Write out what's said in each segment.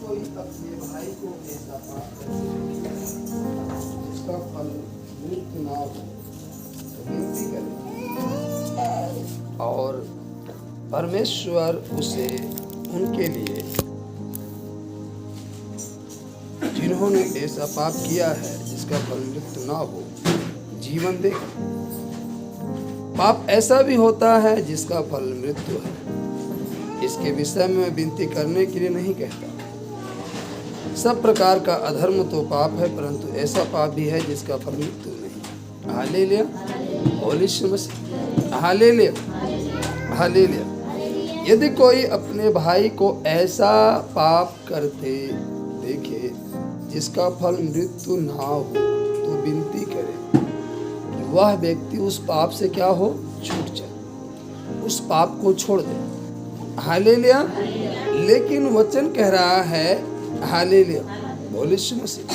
कोई अपने भाई को ऐसा पाप करके जिसका फल मृत्यु ना हो तो विनती करे, और परमेश्वर उसे उनके लिए जिन्होंने ऐसा पाप किया है जिसका फल मृत्यु ना हो जीवन देगा। पाप ऐसा भी होता है जिसका फल मृत्यु है। इसके विषय में मैं विनती करने के लिए नहीं कहता। सब प्रकार का अधर्म तो पाप है, परंतु ऐसा पाप भी है जिसका फल मृत्यु नहीं। हालेलुया, होली मसीह, हालेलुया, हालेलुया। यदि कोई अपने भाई को ऐसा पाप करते देखे जिसका फल मृत्यु ना हो तो विनती करे कि वह व्यक्ति उस पाप से क्या हो, छूट जाए, उस पाप को छोड़ दे। हालेलुया। लेकिन वचन कह रहा है, हालेलुया, बोले यीशु मसीह,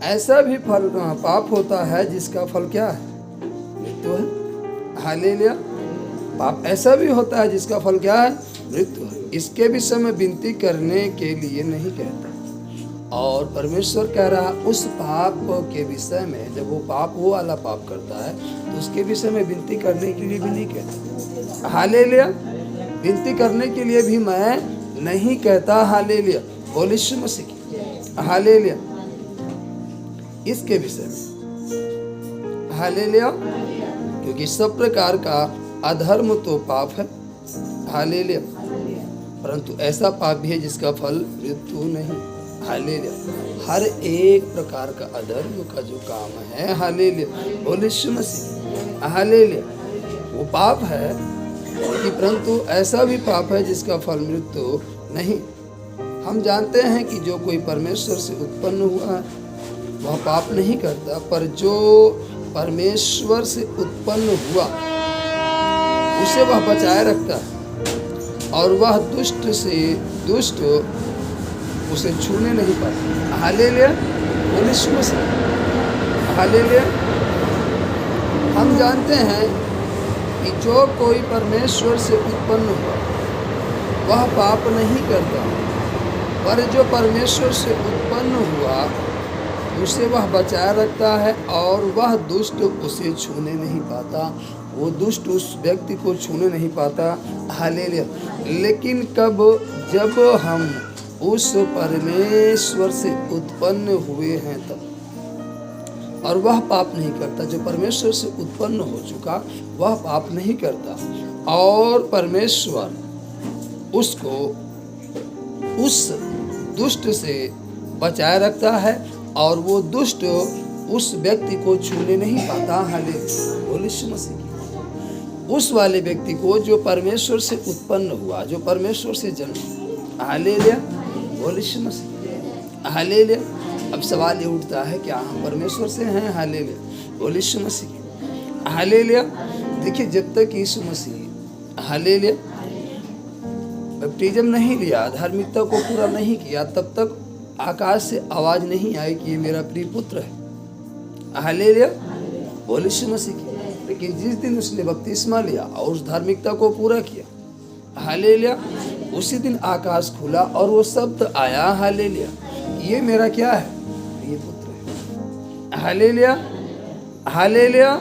ऐसा भी फल पाप होता है जिसका फल क्या है, मृत्यु है। हालेलुया। पाप ऐसा भी होता है जिसका फल क्या है, मृत्यु है। इसके विषय में विनती करने के लिए नहीं कहता। और परमेश्वर कह रहा उस पाप के विषय में, जब वो पाप वो वाला पाप करता है तो उसके विषय में विनती करने के लिए भी नहीं कहता। हालेलुया। विनती करने के लिए भी मैं नहीं कहता। हालेलुया, बोले यीशु मसीह की, हालेलुया। इसके विषय में, हालेलुया, क्योंकि सब प्रकार का अधर्म तो पाप है। हालेलुया। परंतु ऐसा पाप भी है जिसका फल मृत्यु नहीं। हालेलुया। हर एक प्रकार का अधर्म का जो काम है, हालेलुया, बोले यीशु मसीह, हालेलुया, वो पाप है कि परंतु ऐसा भी पाप है जिसका फल मृत्यु नहीं। हम जानते हैं कि जो कोई परमेश्वर से उत्पन्न हुआ है वह पाप नहीं करता, पर जो परमेश्वर से उत्पन्न हुआ उसे वह बचाए रखता है, और वह दुष्ट से दुष्ट उसे छूने नहीं पाता। हालेलुया, बोले यीशु मसीह, हालेलुया। हम जानते हैं कि जो कोई परमेश्वर से उत्पन्न हुआ वह पाप नहीं करता, पर जो परमेश्वर से उत्पन्न हुआ उसे वह बचाए रखता है, और वह दुष्ट उसे छूने नहीं पाता, वो दुष्ट उस व्यक्ति को छूने नहीं पाता। हालेलुया। लेकिन कब, जब हम उस परमेश्वर से उत्पन्न हुए हैं तब, और वह पाप नहीं करता। जो परमेश्वर से उत्पन्न हो चुका वह पाप नहीं करता, और परमेश्वर उसको उस दुष्ट से बचाए रखता है, और वो दुष्ट उस व्यक्ति को छूने नहीं पाता। हालेलुया, बोले यीशु मसीह की, उस वाले व्यक्ति को जो परमेश्वर से उत्पन्न हुआ, जो परमेश्वर से जन्म। हालेलुया, बोले यीशु मसीह, हालेलुया। अब सवाल ये उठता है क्या हम परमेश्वर से हैं? हालेलुया, बोले यीशु मसीह, हालेलुया। देखिए, जब तक यीशु मसीह, हालेलुया, बैप्टिज्म नहीं लिया, धार्मिकता को पूरा नहीं किया, तब तक आकाश से आवाज नहीं आई कि ये मेरा प्रिय पुत्र है। हालेलुया, बोले यीशु मसीह की। लेकिन जिस दिन उसने बपतिस्मा लिया और उस धार्मिकता को पूरा किया, हालेलुया, उसी दिन आकाश खुला और वो शब्द आया, हालेलुया, ये मेरा क्या है, ये पुत्र है। हालेलुया, हालेलुया,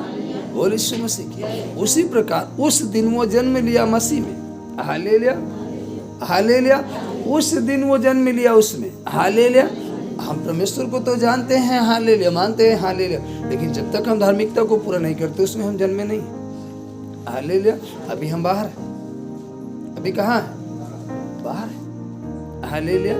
बोले यीशु मसीह की। उसी प्रकार उस दिन वो जन्म लिया मसीह में। हालेलुया, हालेलुया, उस दिन वो जन्म लिया उसमें। हालेलुया। हम परमेश्वर को तो जानते हैं, हालेलुया, मानते हैं, हालेलुया, लेकिन जब तक हम धार्मिकता को पूरा नहीं करते उसमें हम जन्मे नहीं। हालेलुया। अभी हम बाहर हैं। अभी कहाँ है? बाहर है। हालेलुया,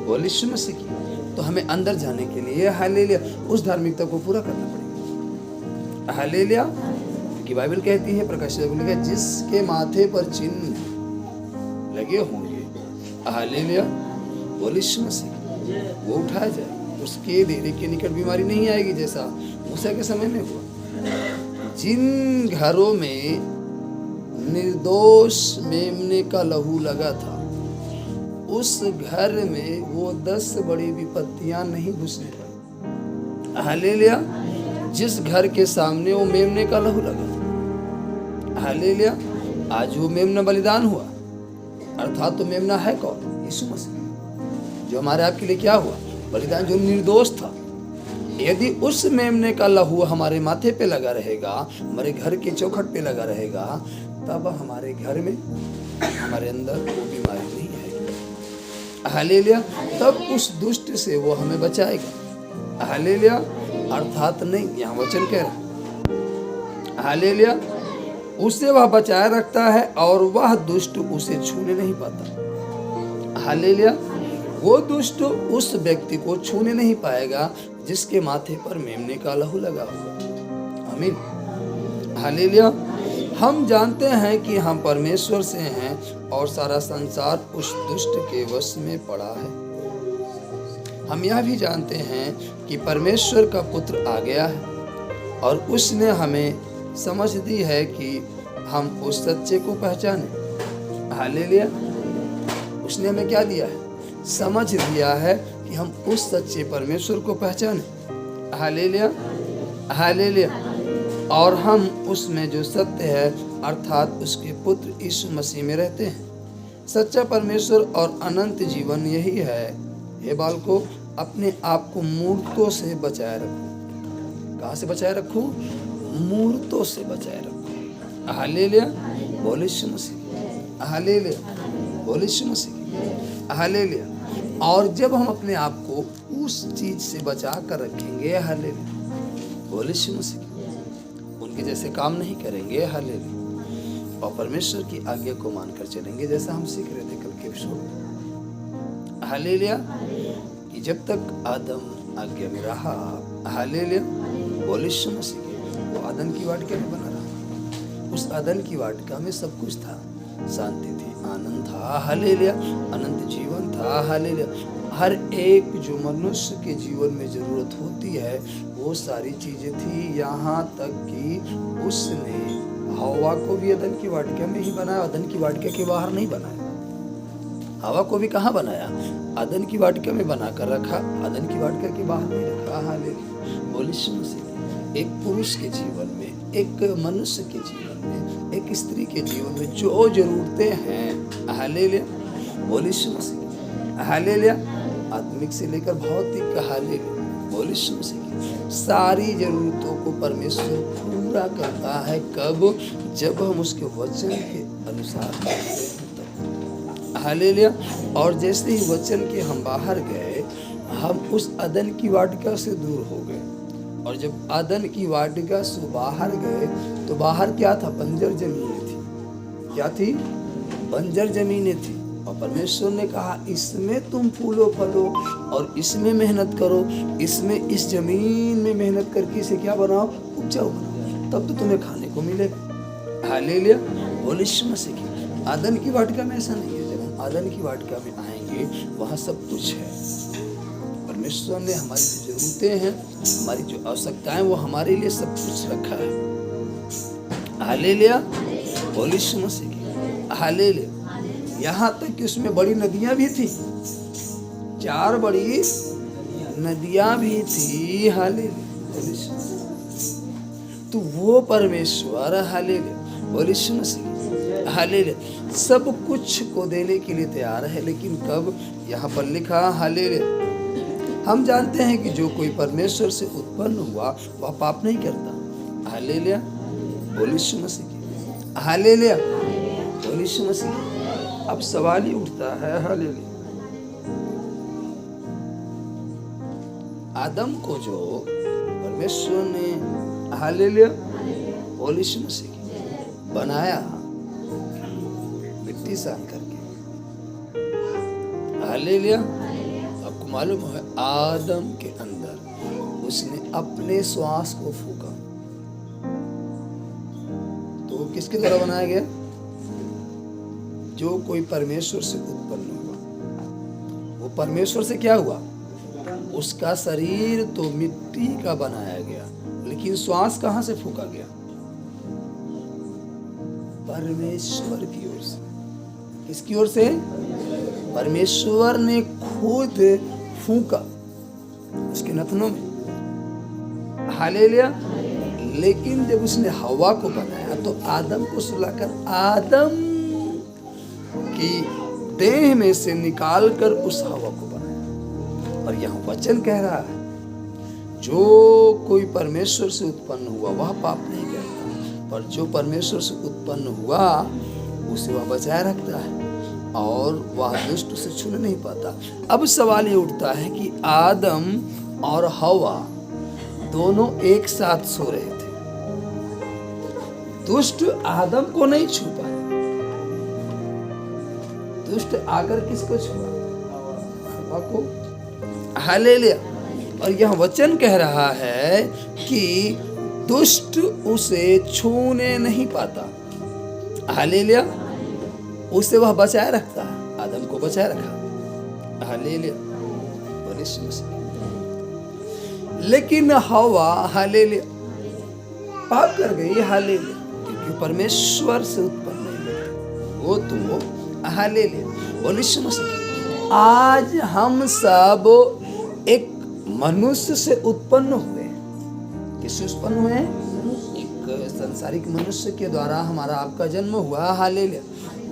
बोले यीशु मसीह की। तो हमें अंदर जाने के लिए, हालेलुया, उस धार्मिकता को पूरा करना पड़ेगा। हालेलुया, क्योंकि बाइबल कहती है, प्रकाशित बाइबल लिखा है, जिसके माथे पर चिन्ह लगे होंगे, हालेलुया, बोले यीशु मसीह, वो उठाया जाए, उसके डेरे के निकट बीमारी नहीं आएगी, जैसा मूसा के समय में हुआ। जिन घरों में निर्दोष मेमने का लहू लगा था उस घर में वो 10 बड़ी विपत्तियां नहीं घुसने पाई। हालेलुया। जिस घर के सामने वो मेमने का लहू लगा था, हालेलुया, आज वो मेमना बलिदान हुआ, अर्थात तो मेमना है कौन? यीशु मसीह, जो हमारे आपके लिए क्या हुआ, बलिदान, जो निर्दोष था। यदि उस मेमने का लहू हमारे माथे पे लगा रहेगा, हमारे घर के चौखट पे लगा रहेगा, तब हमारे घर में, हमारे अंदर वो बीमारी नहीं आएगी। हालेलुया। तब उस दुष्ट से वो हमें बचाएगा। हालेलुया। अर्थात नहीं, यहाँ वचन कह रहा, हालेलुया, उसे वह बचाए रखता है और वह दुष्ट उसे छूने नहीं पाता। हालेलुया। वो दुष्ट उस व्यक्ति को छूने नहीं पाएगा जिसके माथे पर मेमने का लहू लगा हुआ। आमीन। हालेलुया। हम जानते हैं कि हम परमेश्वर से हैं और सारा संसार उस दुष्ट के वश में पड़ा है। हम यह भी जानते हैं कि परमेश्वर का पुत्र आ गया है और उसने हमें समझ दी है कि हम उस सच्चे को पहचाने। हालेलुया। उसने हमें क्या दिया है? समझ दिया है कि हम उस सच्चे परमेश्वर को पहचाने। हालेलुया। हालेलुया। और हम उसमें जो सत्य है अर्थात उसके पुत्र यीशु मसीह में रहते हैं। सच्चा परमेश्वर और अनंत जीवन यही है। हे बालकों, अपने आप को मूर्तों से बचाए रखो। कहाँ से बचाए रखो? मूर्तों से बचाए रखो। हालेलुया। बोलो यीशु मसीह। हालेलुया। बोलो यीशु मसीह। हालेलुया। और जब हम अपने आप को उस चीज से बचा कर रखेंगे, हालेलुया, बोलो यीशु मसीह, उनके जैसे काम नहीं करेंगे, हालेलुया, और परमेश्वर की आज्ञा को मानकर चलेंगे, जैसा हम सीख रहे थे कल के एपिसोड में। हालेलुया। कि जब तक आदम आज्ञा में रहा, हालेलुया, बोलो यीशु मसीह, वो आदम की वाटिका में बना रहा। उस आदम की वाटिका में सब कुछ था, शांति थी, आनंद था, हालेलुया, अनंत जीवन था, हालेलुया। हर एक जो मनुष्य के जीवन में जरूरत होती है वो सारी चीजें थी। यहाँ तक कि उसने हवा को भी अदन की वाटिका में ही बनाया, अदन की वाटिका के बाहर नहीं बनाया। हवा को भी कहाँ बनाया? अदन की वाटिका में बनाकर रखा, अदन की वाटिका के बाहर नहीं रखा। हालेलुया। बोलो यीशु मसीह। एक पुरुष के जीवन में, एक मनुष्य के जीवन में, एक स्त्री के जीवन में जो जरूरतें हैं, हालेलुया, बोलो यीशु मसीह। हालेलुया। आत्मिक से लेकर भौतिक, हालेलुया, बोलो यीशु मसीह, सारी जरूरतों को परमेश्वर पूरा करता है। कब? जब हम उसके वचन के अनुसार करते हैं तब। हालेलुया। और जैसे ही वचन के हम बाहर गए, हम उस अदन की वाटिका से दूर हो गए। और जब अदन की वाटिका से बाहर गए तो बाहर क्या था? बंजर जमीनें थी। क्या थी? बंजर जमीनें थी। और परमेश्वर ने कहा इसमें तुम फूलो फलो और इसमें मेहनत करो, इसमें, इस जमीन में मेहनत करके इसे क्या बनाओ? उपजाऊ बनाओ, तब तो तुम्हें खाने को मिलेगा। हालेलुया। बोलो यीशु मसीह की। आदन की वाटिका में ऐसा नहीं है। जब हम आदन की वाटिका में आएंगे वहाँ सब कुछ है। परमेश्वर ने हमारी जो जरूरतें हैं, हमारी जो आवश्यकताएं, वो हमारे लिए सब कुछ रखा है। हालेलुया। बोलो यीशु मसीह की। हालेलुया। यहाँ तक कि उसमें बड़ी नदियां भी थी, 4 बड़ी नदियां भी थी। हालेलुया। तो वो परमेश्वर, हालेलुया, बोलो यीशु मसीह, हालेलुया, सब कुछ को देने के लिए तैयार है। लेकिन कब? यहाँ पर लिखा, हालेलुया, हम जानते हैं कि जो कोई परमेश्वर से उत्पन्न हुआ वह पाप नहीं करता। हालेलुया। बोलो यीशु मसीह, हालेलुया, बोलो यीशु मसीह। अब सवाल ही उठता है, हालेलुया, आदम को जो परमेश्वर ने, हालेलुया, बोलो यीशु मसीह, बनाया मिट्टी सान करके, हालेलुया। आपको मालूम है आदम के अंदर उसने अपने श्वास को फूका, तो वो किसके द्वारा बनाया गया? जो कोई परमेश्वर से उत्पन्न हुआ वो परमेश्वर से क्या हुआ? उसका शरीर तो मिट्टी का बनाया गया, लेकिन श्वास कहां से फूका गया? परमेश्वर की ओर से। किसकी ओर से? परमेश्वर ने खुद फूका उसके नथनों में। हालेलुया। लेकिन जब उसने हवा को बनाया तो आदम को सुलाकर आदम की देह में से निकाल कर उस हवा को बनाया। और यहाँ वचन कह रहा है जो कोई परमेश्वर से उत्पन्न हुआ वह पाप नहीं करता, पर जो परमेश्वर से उत्पन्न हुआ उसे वह बचाए रखता है और वह दुष्ट उसे छू नहीं पाता। अब सवाल ये उठता है कि आदम और हवा दोनों एक साथ सो रहे थे, दुष्ट आदम को नहीं छू पाया, दुष्ट आकर किसको छुआ? हवा को। हालेलुया। और यह वचन कह रहा है कि दुष्ट उसे छूने नहीं पाता। हालेलुया। उसे वह बचाए रखता है, आदम को बचाए रखा। हालेलुया। लेकिन हवा हालेलुया पाप कर गई। हालेलुया। क्योंकि परमेश्वर से उत्पन्न नहीं वो तुम हो। हालेलुया। बोल यीशु मसीह। आज हम सब एक मनुष्य से उत्पन्न हुए। किससे उत्पन्न हुए? एक सांसारिक मनुष्य के द्वारा हमारा आपका जन्म हुआ। हालेलुया।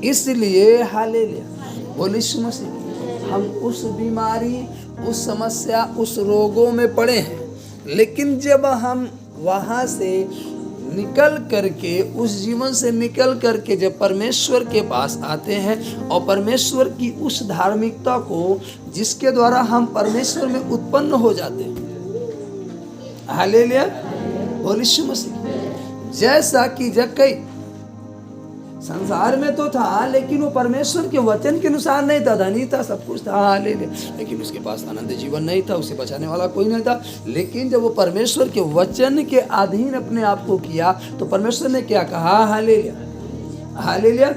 इसलिए हालेलुया बोल यीशु मसीह, हम उस बीमारी, उस समस्या, उस रोगों में पड़े हैं, लेकिन जब हम वहां से निकल करके, उस जीवन से निकल करके जब परमेश्वर के पास आते हैं और परमेश्वर की उस धार्मिकता को जिसके द्वारा हम परमेश्वर में उत्पन्न हो जाते हैं। हालेलुया बोल यीशु मसीह। जैसा कि जक्कई संसार में तो था, लेकिन वो परमेश्वर के वचन के अनुसार नहीं था, धनी था, सब कुछ था। हालेलुया। लेकिन उसके पास आनंद जीवन नहीं था, उसे बचाने वाला कोई नहीं था। लेकिन जब वो परमेश्वर के वचन के अधीन अपने आप को किया तो परमेश्वर ने क्या कहा? हालेलुया। हालेलुया।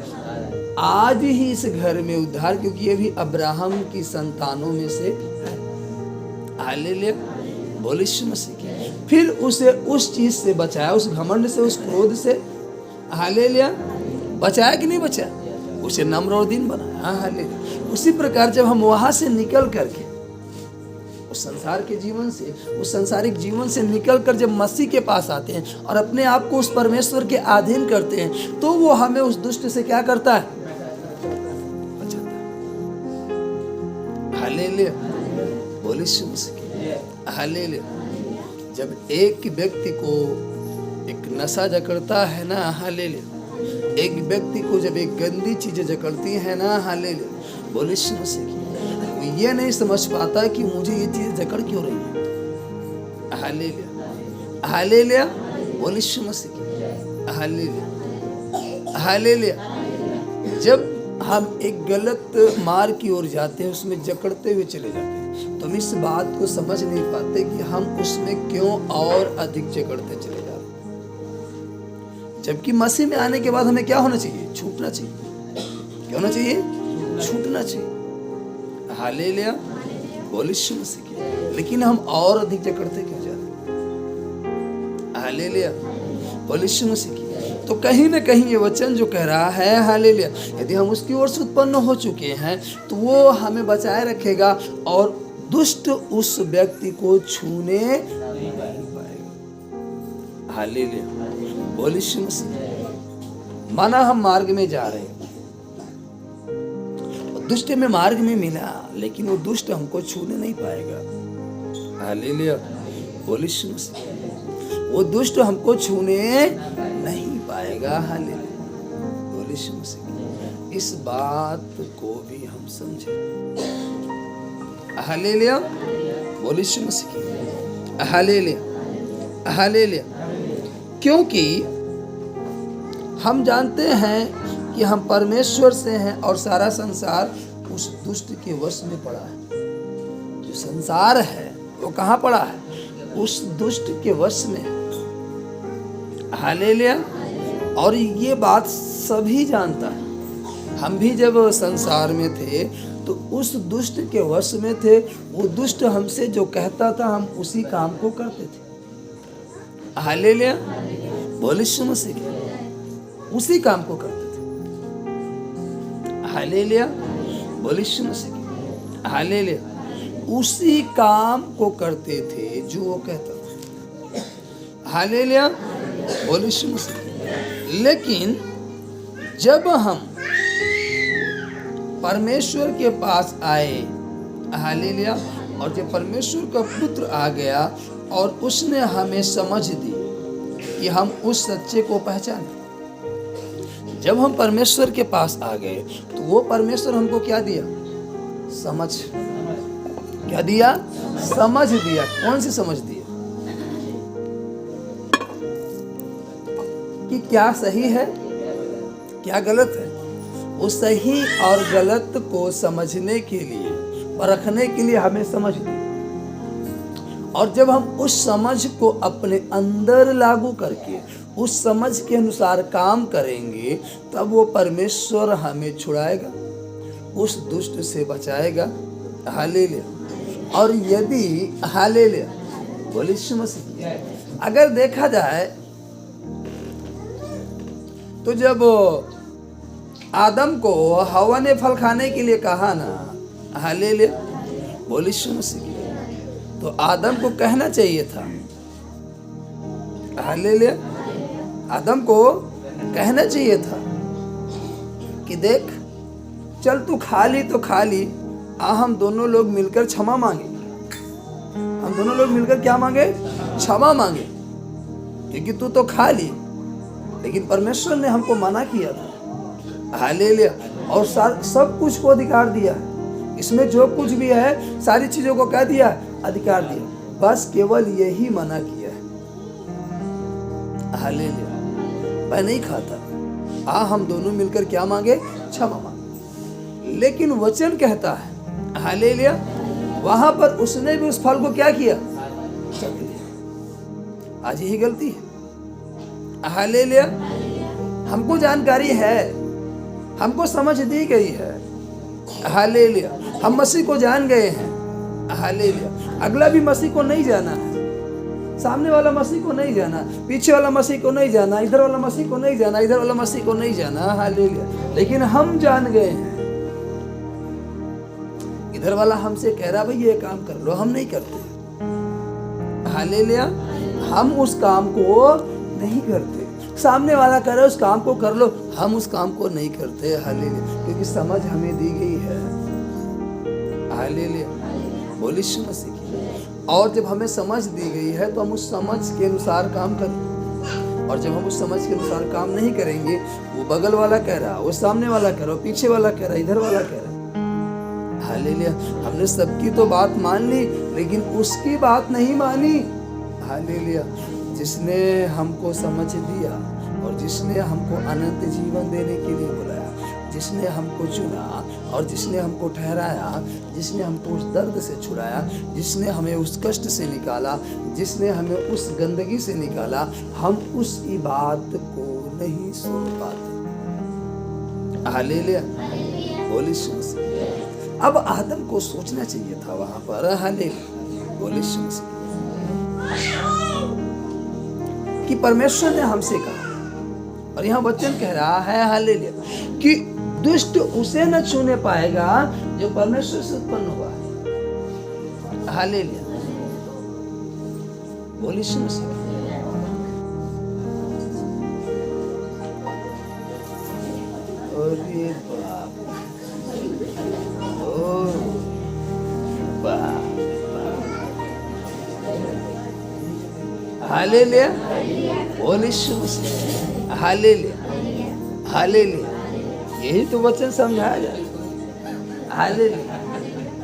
आज ही इस घर में उद्धार, क्योंकि ये भी अब्राहम की संतानों में से है। हालेलुया बोल यीशु मसीह। फिर उसे उस चीज से बचाया, उस घमंड से, उस क्रोध से। हालेलुया। बचाया कि नहीं बचाया? उसे नम्र और दीन बनाया। हालेलुया। उसी प्रकार जब हम वहां से निकल करके उस संसार के जीवन से, उस संसारिक जीवन से निकल कर जब मसीह के पास आते हैं और अपने आप को उस परमेश्वर के अधीन करते हैं, तो वो हमें उस दुष्ट से क्या करता है? बचाता है। हालेलुया बोल यीशु मसीह। हालेलुया। जब एक व्यक्ति को एक नशा जकड़ता है ना, हालेलुया, एक व्यक्ति को जब एक गंदी चीजें जकड़ती है ना, हालेलुया बोल यीशु मसीह, वो ये नहीं समझ पाता कि मुझे ये चीज जकड़ क्यों रही है। हालेलुया। हालेलुया बोल यीशु मसीह। हालेलुया। हालेलुया। जब हम एक गलत मार्ग की ओर जाते हैं, उसमें जकड़ते हुए चले जाते हैं, तो हम इस बात को समझ नहीं पाते कि हम उसमें क्यों और अधिक जकड़ते चले जाते हैं। जबकि मसीह में आने के बाद हमें क्या होना चाहिए? छूटना चाहिए। क्या होना चाहिए? छूटना चाहिए। हालेलुया बोल यीशु मसीह। लेकिन हम और अधिक जकड़ते क्यों जाते हैं? हालेलुया बोल यीशु मसीह। तो कहीं ना कहीं ये वचन जो कह रहा है, हालेलुया, यदि हम उसकी ओर से उत्पन्न हो चुके हैं तो वो हमें बचाए रखेगा और दुष्ट उस व्यक्ति को छूने नहीं पाएगा। हालेलुया बोल यीशु मसीह। माना हम मार्ग में जा रहे हैं, दुष्ट में मार्ग में मिला, लेकिन वो दुष्ट हमको छूने नहीं पाएगा। हालेलुया बोल यीशु मसीह। वो दुष्ट हमको छूने नहीं पाएगा। हालेलुया बोल यीशु मसीह। इस बात को भी हम समझें। हालेलुया बोल यीशु मसीह। हालेलुया। हालेलुया। क्योंकि हम जानते हैं कि हम परमेश्वर से हैं और सारा संसार उस दुष्ट के वश में पड़ा है। जो संसार है वो कहाँ पड़ा है? उस दुष्ट के वश में। हालेलुया। और ये बात सभी जानता है। हम भी जब संसार में थे तो उस दुष्ट के वश में थे। वो दुष्ट हमसे जो कहता था हम उसी काम को करते थे। हालेलुया बोल यीशु मसीह। उसी काम को करते थे। हालेलुया बोल यीशु मसीह। हालेलुया उसी काम को करते थे जो वो कहता था। हालेलुया बोल यीशु मसीह। लेकिन जब हम परमेश्वर के पास आए, हालेलुया, और जब परमेश्वर का पुत्र आ गया और उसने हमें समझ दी कि हम उस सच्चे को पहचाने। जब हम परमेश्वर के पास आ गए तो वो परमेश्वर हमको क्या दिया? समझ। क्या दिया? समझ दिया। कौन सी समझ दिया? कि क्या सही है, क्या गलत है। उस सही और गलत को समझने के लिए, परखने के लिए हमें समझ दी। और जब हम उस समझ को अपने अंदर लागू करके उस समझ के अनुसार काम करेंगे, तब वो परमेश्वर हमें छुड़ाएगा, उस दुष्ट से बचाएगा। हालेलुया। और यदि हालेलुया, बोलिए यीशु मसीह। अगर देखा जाए तो जब आदम को हवा ने फल खाने के लिए कहा ना, हालेलुया, बोलिए यीशु मसीह, तो आदम को कहना चाहिए था, हालेलुया, आदम को कहना चाहिए था कि देख, चल तू खा ली तो खा ली, हम दोनों लोग मिलकर क्षमा मांगे। हम दोनों लोग मिलकर क्या मांगे? क्षमा मांगे, क्योंकि तू तो खा ली। लेकिन परमेश्वर ने हमको मना किया था, हालेलुया, और सब कुछ को अधिकार दिया है। इसमें जो कुछ भी है सारी चीजों को क्या दिया? अधिकार दिया। बस केवल यही मना किया है, हालेलुया, मैं नहीं खाता। हम दोनों मिलकर क्या मांगे? क्षमा मांगे। लेकिन वचन कहता है, हालेलुया, वहां पर उसने भी उस फल को क्या किया? चख लिया। आज यही गलती है, हालेलुया। हमको जानकारी है, हमको समझ दी गई है, हालेलुया, हम मसीह को जान गए हैं, हालेलुया। अगला भी मसीह को नहीं जाना है, सामने वाला मसीह को नहीं जाना, पीछे वाला मसीह को नहीं जाना, इधर वाला मसीह को नहीं जाना, इधर वाला मसीह को नहीं जाना, हालेलुया। लेकिन हम जान गए हैं। इधर वाला हमसे कह रहा भाई ये काम कर लो, हम नहीं करते, हालेलुया, हम उस काम को नहीं करते। सामने वाला कर रहा है उस काम को कर लो, हम उस काम को नहीं करते, हालेलुया, क्योंकि समझ हमें दी गई है, हालेलुया, बोलिए यीशु मसीह की। और जब हमें समझ दी गई है तो हम उस समझ के अनुसार काम करें। और जब हम उस समझ के अनुसार काम नहीं करेंगे, वो बगल वाला कह रहा, वो सामने वाला कह रहा, पीछे वाला कह रहा, इधर वाला कह रहा, हालेलुया, हमने सबकी तो बात मान ली लेकिन उसकी बात नहीं मानी, हालेलुया। जिसने हमको समझ दिया और जिसने हमको अनंत जीवन देने के लिए बुलाया, जिसने हमको चुना और जिसने हमको ठहराया, जिसने हमको उस दर्द से छुड़ाया, जिसने हमें उस कष्ट से निकाला, जिसने हमें उस गंदगी से निकाला, हम उसकी बात को नहीं सुन पाते, हालेलुया, बोलिए यीशु मसीह। अब आदम को सोचना चाहिए था वहां पर, हालेलुया, बोलिए यीशु मसीह, कि परमेश्वर ने हमसे कहा, और यहाँ वचन कह रहा है, हालेलुया, कि दुष्ट उसे न छूने पाएगा जो परमेश्वर से उत्पन्न हुआ है, हालेलुया, बोलिए यीशु मसीह। अरे बाप, ओ बाप, हालेलुया, बोलिए यीशु मसीह, हालेलुया, हालेलुया। यही तो वचन समझाया जाए, हालेलुया,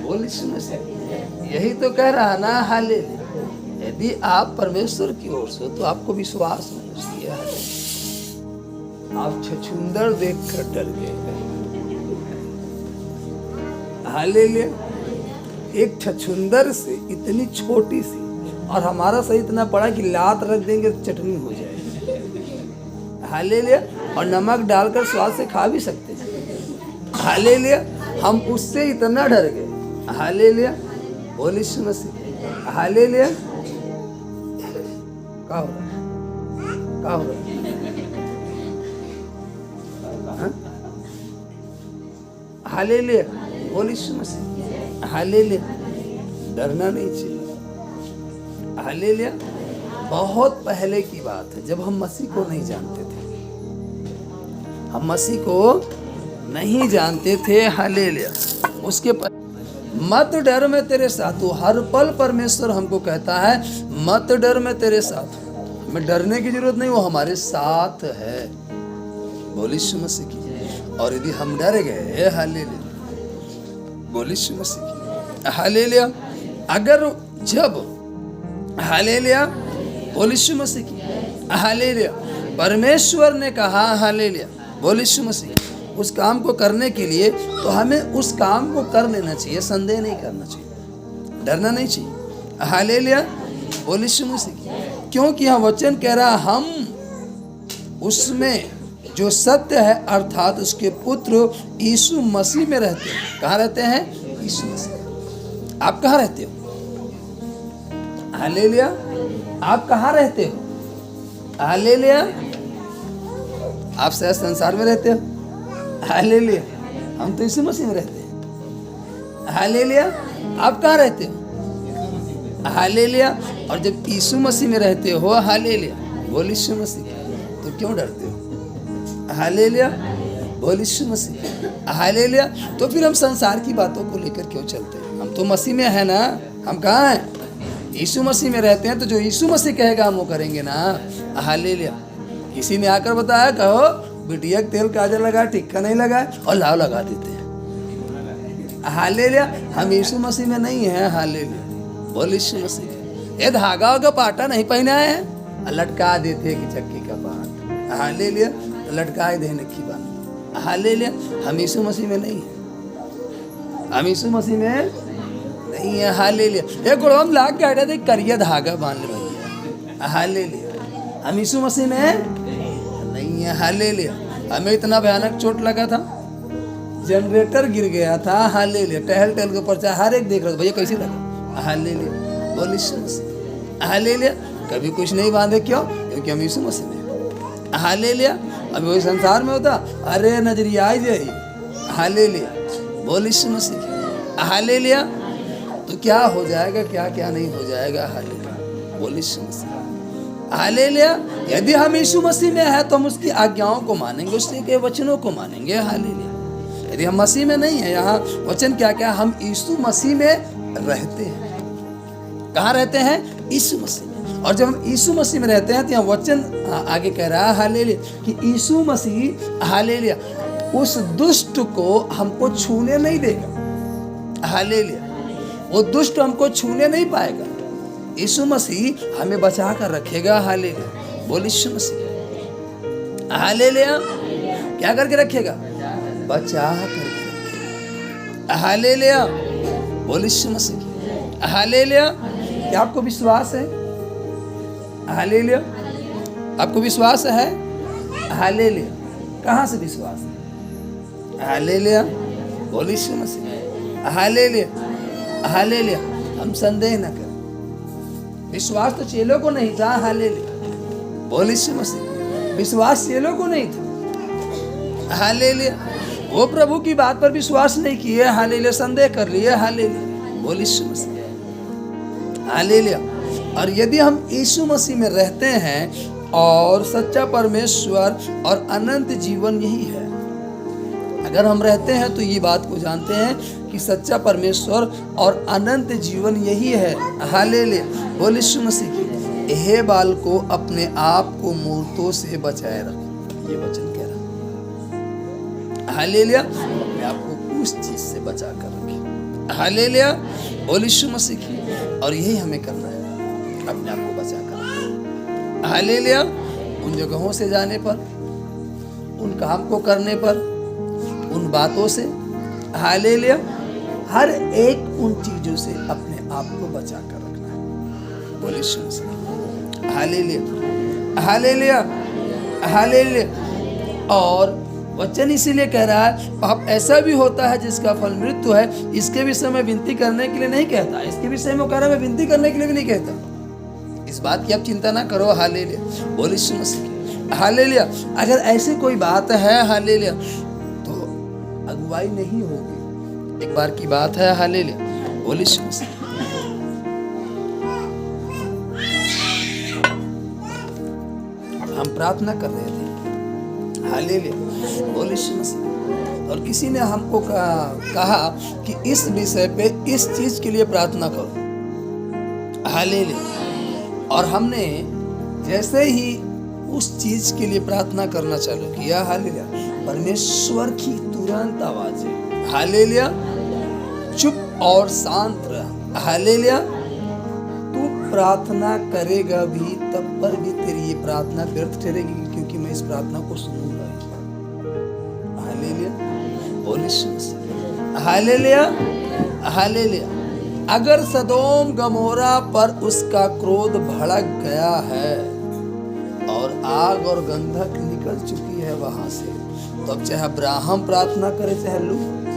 बोलिए यीशु मसीह। यही तो कह रहा ना, हालेलुया। यदि आप परमेश्वर की ओर से तो आपको विश्वास होना चाहिए। आप छछूंदर देखकर डर गए, हालेलुया। एक छछूंदर से इतनी छोटी सी, और हमारा सही इतना बड़ा कि लात रख देंगे तो चटनी हो जाएगी, हालेलुया, और नमक डालकर स्वाद से खा भी सकते हैं, हालेलुया। हम उससे इतना डर गए, हालेलुया, बोलिए यीशु मसीह, हालेलुया। क्या हो रहा है? क्या हो रहा है? हालेलुया, बोलिए यीशु मसीह, हालेलुया। डरना नहीं चाहिए, हालेलुया। बहुत पहले की बात है, जब हम मसीह को नहीं जानते थे, हम मसीह को नहीं जानते थे, हालेलुया। उसके मत डर मैं तेरे साथ हूँ। हर पल परमेश्वर हमको कहता है मत डर मैं तेरे साथ हूँ। हमें डरने की जरूरत नहीं, वो हमारे साथ है। बोल यीशु मसीह की। और यदि हम डर गए, हालेलुया, बोल यीशु मसीह की, हालेलुया। अगर जब, हालेलुया, बोल यीशु मसीह की, हालेलुया, परमेश्वर ने कहा, हालेलुया, बोल यीशु मसीह, उस काम को करने के लिए तो हमें उस काम को कर लेना चाहिए, संदेह नहीं करना चाहिए, डरना नहीं चाहिए। हालेलुया, बोल यीशु मसीह की। क्योंकि यह वचन कह रहा हम उसमें जो सत्य है अर्थात उसके पुत्र यीशु मसीह में रहते हैं। कहाँ रहते हैं? यीशु मसीह। आप कहाँ रहते हो? हालेलुया, आप कहाँ रहते हो? हालेलुया, आप शायद संसार में रहते हो। हालेलुया, हम तो यीशु मसीह में रहते हैं। हालेलुया, आप कहाँ रहते हो? हालेलुया, और जब यीशु मसीह में रहते हो, हालेलुया, बोल यीशु मसीह, तो क्यों डरते हो? हालेलुया, बोल यीशु मसीह, हालेलुया। तो फिर हम संसार की बातों को लेकर क्यों चलते हैं? हम तो मसीह में है ना। हम कहाँ हैं? यीशु मसीह में रहते हैं। तो जो यीशु मसीह कहेगा हम वो करेंगे ना। हालेलुया। किसी ने आकर बताया, कहो बिटिया तेल काजल लगा, टिक्का नहीं लगा, और लाव लगा देते हैं। हालेलुया, हम यीशु मसीह में नहीं है। हालेलुया, बोल यीशु मसीह। ये धागा का पाटा नहीं पहना है, लटका देते कि चक्की का पाट। हालेलुया, लटकाए दे नक्की बांध। हालेलुया, हम यीशु मसीह में नहीं है। हम यीशु मसीह में नहीं है। हालेलुया, ये गुड़म लाग के हटा दे, करिया धागा बांध ले भैया। हालेलुया, हम यीशु मसीह में नहीं है। हालेलुया, हमें इतना भयानक चोट लगा था, जनरेटर गिर गया था। हालेलुया, टहल टहल के पर्चा हर एक देख रहा था, भैया कैसे लगा? हालेलुया, बोल यीशु मसीह। हालेलुया, कभी कुछ नहीं बांधे, क्यों? क्योंकि हम यीशु मसीह में। हालेलुया, अभी वही संसार में होता, अरे नजरिया आई जाए। हालेलुया, बोल यीशु मसीह। हालेलुया, तो क्या हो जाएगा, क्या क्या नहीं हो जाएगा। हालेलुया, बोल यीशु मसीह। हालेलुया, यदि हम यीशु मसीह में है तो हम उसकी आज्ञाओं को मानेंगे, उसके वचनों को मानेंगे। हालेलुया, यदि हम मसीह में नहीं है, यहाँ वचन क्या क्या, हम यीशु मसीह में रहते हैं। कहाँ रहते हैं? यीशु मसीह में। और जब हम यीशु मसीह में रहते हैं तो यहाँ वचन आगे कह रहा है, हालेलुया, कि यीशु मसीह, हालेलुया, उस दुष्ट को हमको छूने नहीं देगा। हालेलुया, वो दुष्ट हमको छूने नहीं पाएगा। यीशु मसीह हमें बचा कर रखेगा। हालेलुया, बोल यीशु मसीह। हालेलुया, क्या करके रखेगा? बचा करके रखेगा। हालेलुया, बोल यीशु मसीह। हालेलुया, क्या आपको विश्वास है? हालेलुया, आपको विश्वास है? हालेलुया, कहाँ से विश्वास है? हालेलुया, बोल यीशु मसीह। हालेलुया, हालेलुया, हम संदेह न करें। विश्वास तो चेलों को नहीं था। हालेलुया, बोल यीशु मसीह। विश्वास चेलों को नहीं था। हालेलुया, वो प्रभु की बात पर विश्वास नहीं किए। हालेलुया, संदेह कर लिए। हालेलुया, बोल यीशु मसीह। हालेलुया, और यदि हम यीशु मसीह में रहते हैं और सच्चा परमेश्वर और अनंत जीवन यही है। अगर हम रहते हैं तो ये बात को जानते हैं कि सच्चा परमेश्वर और अनंत जीवन यही है। हालेलुया, बोल यीशु मसीह की। हे बाल को अपने आप को मूर्तों से बचाए रखें, ये वचन कह रहा है। हालेलुया, अपने आप को उस चीज से बचा कर रखें। हालेलुया, बोल यीशु मसीह की। और यही हमें करना है, अपने आप को बचा कर। हालेलुया, उन जगहों से जाने पर, उन काम को करने पर, उन बातों से, हालेलुया, हर एक उन चीजों से अपने आप को बचा कर रखना है। बोल Yeshu Masih. Hallelujah, hallelujah, hallelujah. और वचन इसीलिए कह रहा है, पाप ऐसा भी होता है जिसका फल मृत्यु है। इसके विषय में विनती करने के लिए नहीं कहता, इसके विषय में कह रहा है, मैं विनती करने के लिए भी नहीं कहता। इस बात की आप चिंता ना करो। हालेलुया, बोल यीशु मसीह। हालेलुया, अगर ऐसी कोई बात है, हालेलुया, तो अगुवाई नहीं होगी। एक बार की बात है। हालेलुया, बोल यीशु मसीह। हम प्रार्थना कर रहे थे। हालेलुया, बोल यीशु मसीह। और किसी ने हमको कहा कि इस विषय पे इस चीज के लिए प्रार्थना करो। हालेलुया। और हमने जैसे ही उस चीज के लिए प्रार्थना करना चालू किया, हालेलुया, परमेश्वर की तुरंत आवाज है, हालेलुया, चुप और शांत रह। हालेलुया। तू प्रार्थना करेगा भी तब पर भी तेरी ये प्रार्थना व्यर्थ ठहरेगी, क्योंकि मैं इस प्रार्थना को सुनूंगा। हालेलुया। बोलिए हालेलुया, हालेलुया। अगर सदोम गमोरा पर उसका क्रोध भड़क गया है और आग और गंधक निकल चुकी है वहां से, तो अब चाहे अब्राहम प्रार्थना करे चाहे लूत,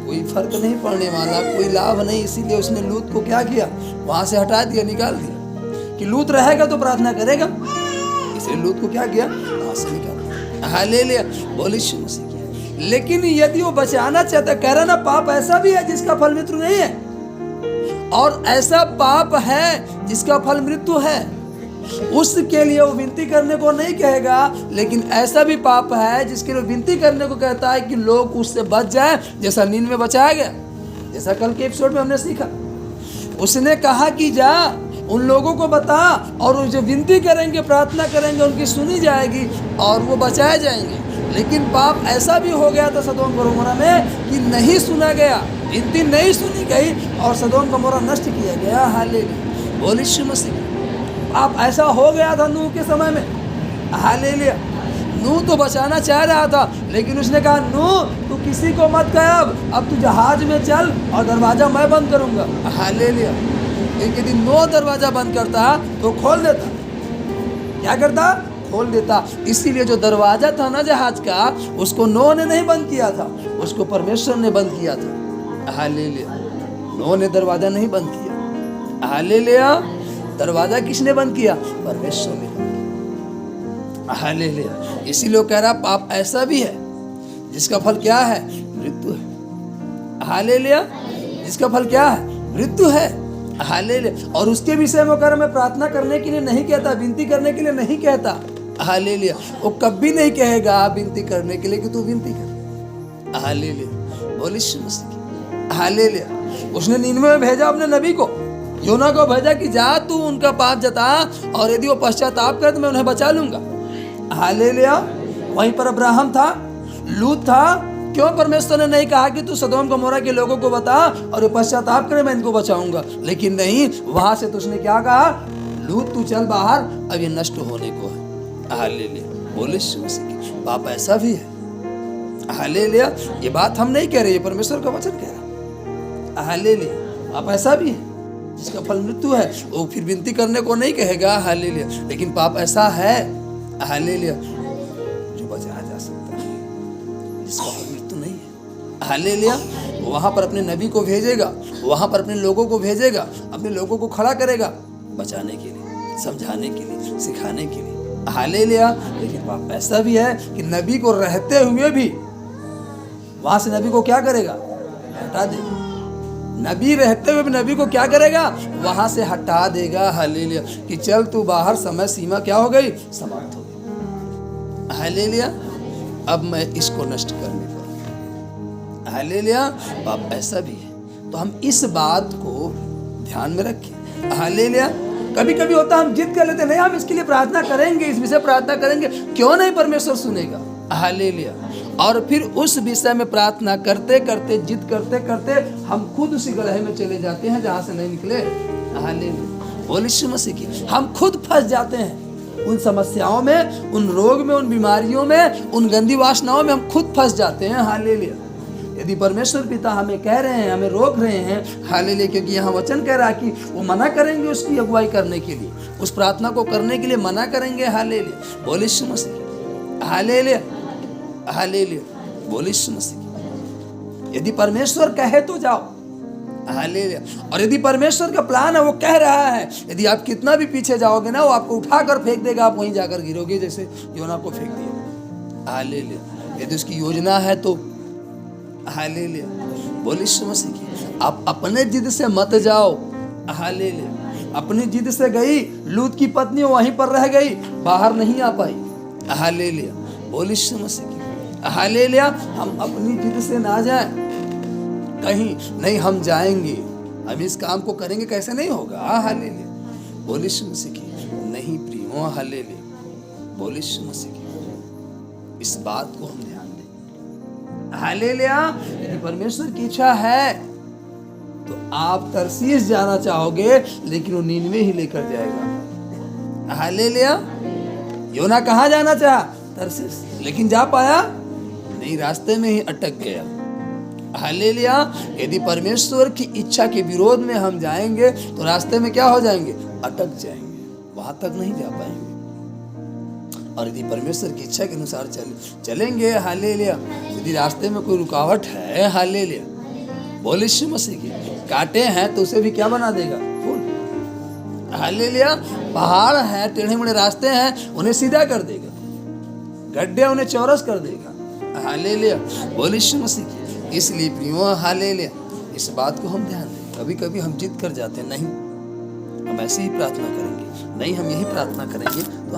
कोई फर्क नहीं पड़ने वाला, कोई लाभ नहीं। इसीलिए उसने लूत को क्या किया, वहां से हटा दिया, निकाल दिया कि लूत रहेगा तो प्रार्थना करेगा। इसलिए लूत को क्या किया, वहां से निकाल दिया। हालेलुया। बोलिए यीशु मसीह की। लेकिन यदि वो बचाना चाहता, कह रहा ना, पाप ऐसा भी है जिसका फल मृत्यु नहीं है, और ऐसा पाप है जिसका फल मृत्यु है। उसके लिए वो विनती करने को नहीं कहेगा, लेकिन ऐसा भी पाप है जिसके लिए विनती करने को कहता है कि लोग उससे बच जाए, जैसा नीन में बचाया गया, जैसा कल के एपिसोड में हमने सीखा। उसने कहा कि जा उन लोगों को बता, और वो जो विनती करेंगे, प्रार्थना करेंगे, उनकी सुनी जाएगी और वो बचाए जाएंगे। लेकिन पाप ऐसा भी हो गया था सदोम गमोरा में कि नहीं सुना गया, विनती नहीं सुनी गई और सदोम गमोरा नष्ट किया गया। हालेलुया। बोलिए यीशु मसीह। आप ऐसा हो गया था नूह के समय में। हालेलुया। नूह तो बचाना चाह रहा था, लेकिन उसने कहा नूह तू किसी को मत कह, अब तू जहाज में चल और दरवाजा मैं बंद करूंगा। हालेलुया। एक दिन नूह दरवाजा बंद करता तो खोल देता, क्या करता, खोल देता। इसीलिए जो दरवाजा था ना जहाज का, उसको नूह ने नहीं बंद किया था, उसको परमेश्वर ने बंद किया था। हालेलुया। नूह ने दरवाजा नहीं बंद किया। हालेलुया। दरवाजा किसने बंद किया, परमेश्वर ने बंद किया। हालेलुया। इसीलिए कह रहा पाप ऐसा भी है जिसका फल क्या है, मृत्यु है। हालेलुया। जिसका फल क्या है, मृत्यु है। हालेलुया। और उसके विषय में अगर मैं प्रार्थना करने के लिए नहीं कहता, विनती करने के लिए नहीं कहता, हालेलुया, वो कभी नहीं कहेगा विनती करने के लिए कि तू विनती कर। हालेलुया। बोलिए यीशु मसीह। हालेलुया। उसने नीनवे में भेजा अपने नबी को, योना को भेजा कि जा तू उनका पाप जता, और यदि वो पश्चाताप करे तो मैं उन्हें बचा लूंगा। हालेलुया। वहीं पर अब्राहम था, लूत था। क्यों परमेश्वर ने नहीं कहा कि तू सदोम गमोरा के लोगों को बता और ये पश्चाताप करे, मैं इनको बचाऊंगा? लेकिन नहीं, वहां से तो उसने क्या कहा, लूत तू चल बाहर, अब ये नष्ट होने को है। हालेलुया। बोले यीशु मसीह की। पाप ऐसा भी है। हालेलुया। ये बात हम नहीं कह रहे, ये परमेश्वर का वचन कह रहा। हालेलुया। पाप ऐसा भी है जिसका फल मृत्यु है, वो फिर विनती करने को नहीं कहेगा। हालेलुया। लेकिन पाप ऐसा है, हालेलुया, जो बचाया जा सकता है, जिसका फल मृत्यु नहीं है। हालेलुया। वहां पर अपने नबी को भेजेगा, वहां पर अपने लोगों को भेजेगा, अपने लोगों को खड़ा करेगा बचाने के लिए, समझाने के लिए, सिखाने के लिए। हालेलुया। लेकिन पाप ऐसा भी है कि नबी को रहते हुए भी वहां से नबी को क्या करेगा, हटा देगा। नबी रहते हुए भी नबी को क्या करेगा, वहां से हटा देगा। हालेलुया। कि चल तू बाहर, समय सीमा क्या हो गई, समाप्त हो गई। हालेलुया। अब मैं इसको नष्ट करने पर। हालेलुया। पाप ऐसा भी है, तो हम इस बात को ध्यान में रखें। हालेलुया। कभी कभी होता हम जिद कर लेते, नहीं हम इसके लिए प्रार्थना करेंगे, इस विषय प्रार्थना करेंगे, क्यों नहीं परमेश्वर सुनेगा। हालेलुया। और फिर उस विषय में प्रार्थना करते करते, जिद करते करते हम खुद उसी गड्ढे में चले जाते हैं जहां से नहीं निकले। हालेलुया। बोलिए यीशु मसीह की। हम खुद फंस जाते हैं उन समस्याओं में, उन रोग में, उन बीमारियों में, उन गंदी वासनाओं में हम खुद फंस जाते हैं। हालेलुया। यदि परमेश्वर पिता हमें कह रहे हैं, हमें रोक रहे हैं, हालेलुया, क्योंकि यहाँ वचन कह रहा है कि वो मना करेंगे उसकी अगुवाई करने के लिए, उस प्रार्थना को करने के लिए मना करेंगे। हालेलुया। बोलिए यीशु मसीह। हालेलुया। हालेलुया। बोलिए यीशु मसीह। यदि परमेश्वर कहे तो जाओ। हालेलुया। और यदि परमेश्वर का प्लान है, वो कह रहा है, यदि आप कितना भी पीछे जाओगे ना, वो आपको उठाकर फेंक देगा, आप वहीं जाकर गिरोगे जैसे योना को फेंक दिया। हालेलुया। यदि उसकी योजना है तो। हालेलुया। बोलिए यीशु मसीह की। आप अपने जिद से मत जाओ। हालेलुया। अपनी जिद से गई, लूत की पत्नी वहीं पर रह गई, बाहर नहीं आ पाई। हालेलुया। बोलिए यीशु मसीह की। हालेलुया। हम अपनी जिद से ना जाएं कहीं, नहीं हम जाएंगे, हम इस काम को करेंगे, कैसे नहीं होगा। हालेलुया, बोल यीशु मसीह की। नहीं प्रियो, हालेलुया, बोल यीशु मसीह की। इस बात को हम ध्यान दें। हालेलुया। यदि परमेश्वर की इच्छा है तो आप तरसीस जाना चाहोगे, लेकिन वो नीनवे ही लेकर जाएगा। हालेलुया। योना कहाँ जाना चाहा? तरसीस, लेकिन जा पाया नहीं, रास्ते में ही अटक गया। हालेलुया। यदि परमेश्वर की इच्छा के विरोध में हम जाएंगे तो रास्ते में क्या हो जाएंगे? अटक जाएंगे, वहां तक नहीं जा पाएंगे। और यदि परमेश्वर की इच्छा के अनुसार चलेंगे, हालेलुया, यदि रास्ते में कोई रुकावट है, हालेलुया, बोल यीशु मसीह की, कांटे हैं तो उसे भी क्या बना देगा? फूल। हालेलुया। पहाड़ है, टेढ़े मेढ़े रास्ते हैं, उन्हें सीधा कर देगा, गड्ढे उन्हें चौरस कर देगा। हालेलुया, बोल यीशु मसीह की। इसलिए प्रियो, हालेलुया, इस बात को हम ध्यान दें। कभी कभी हम जिद कर जाते हैं, नहीं हम ऐसे ही प्रार्थना करेंगे, नहीं हम यही प्रार्थना करेंगे, तो हम